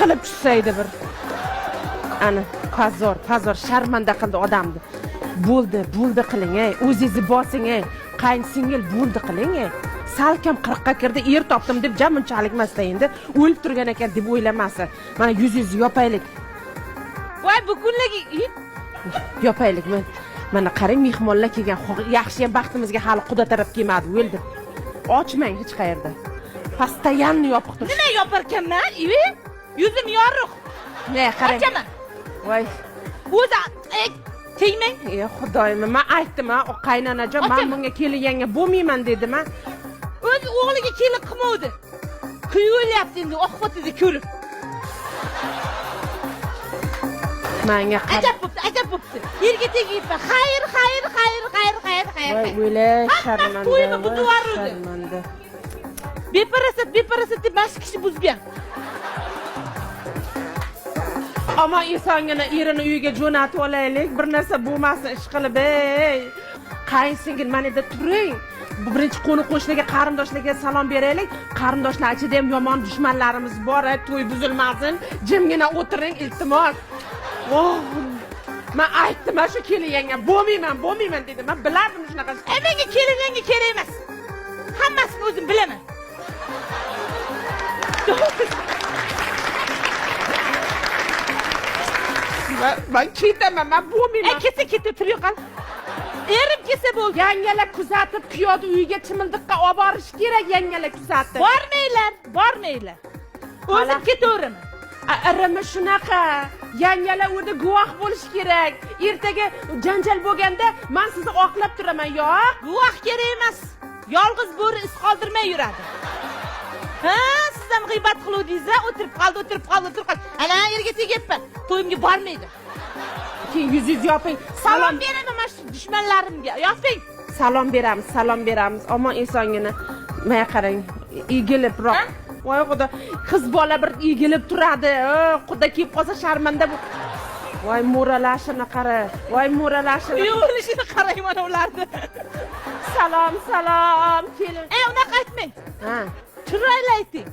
Siqilib tushsaydi bir. Ana, pazor sharmanda qildi odamni. Bo'ldi qiling, ey. O'zingizni bosing, ey. Qaynsingil bo'ldi qiling, ey. Salkam 40 ga kirdi, er topdim deb jamunchalik emasda endi o'lib turgan ekan deb o'ylamasa. Mana yuzingizni yopaylik. Voy, bu kunligi yopaylik. Mana qarang, mehmonlar kelgan. Yaxshi ham baxtimizga hali Xudo taraf kelmadi, o'ldi. Ochmang hech qayerda. Постоянно yopiq tur. Nima yoparkanman? Yuzim yorug'. Ne, qarang. Ochaman. Voy. O'zi tegmang. Ey Xudoyim, men aytdim, o qaynanajon, men bunga kelganga bo'lmayman dedim, ha. O'zi o'g'liga kelib qilmovdi. Kuyulyapti endi oqxotida ko'rib. Menga qara. Ajab bo'pti. Yerga tegibman. Xayr. Voy, o'lay, sharmanda. To'yni buzib yubordi. Beparasat deb boshqa kishi buzgan. Ama insongina erini uyiga jo'natib olaylik, bir narsa bo'lmasin ish qilib, ey. Qaynsingil, mana yerda turing. Bu birinchi qo'ni-qo'shniga, qarindoshlarga salom beraylik. Qarindoshlar ichida ham yomon dushmanlarimiz bor, to'y buzilmasin. Jimgina o'tiring, iltimos. Oh, men aytdim, shu kelinganga bo'lmayman dedim. Men bilardim shunaqa. Menga kelinganga kerak emas. Hammasini o'zim bilaman. Ben ketaman, men bo'lmayman. Keta tur qol. Erim kelsa bo'ldi. Yangalar kuzatib, kuyovni uyiga chimildiqqa olib borish kerak, yangalar kuzatib. Bormaylar. O'zim ketaveraman. Irimi shunaqa. Yangalar o'da guvoh bo'lish kerak. Ertaga janjal bo'lganda men sizni oqlab turaman, yo'q? Guvoh kerak emas. Yolg'iz bo'ri iz qoldirmay yuradi. Ha, siz ham g'iybat qiluvdingiz-a? O'tirib qoldi. Ana yerga tegibman. To'yimga bormaydi. Keyin yuzingizni yoping. Salom beraman mana shu dushmanlarimga. Yoping. Salom beramiz. Omon insongina. Menga qarang, egilibroq. Voy Xudo, qiz bola bir egilib turadi. Xudo kelib qolsa sharmanda bu. Voy mo'ralashini qara. Yo'lishini qarang mana ularni. Salom, kelin. Unaqa aytmang. Ha. Chiroyli ayting.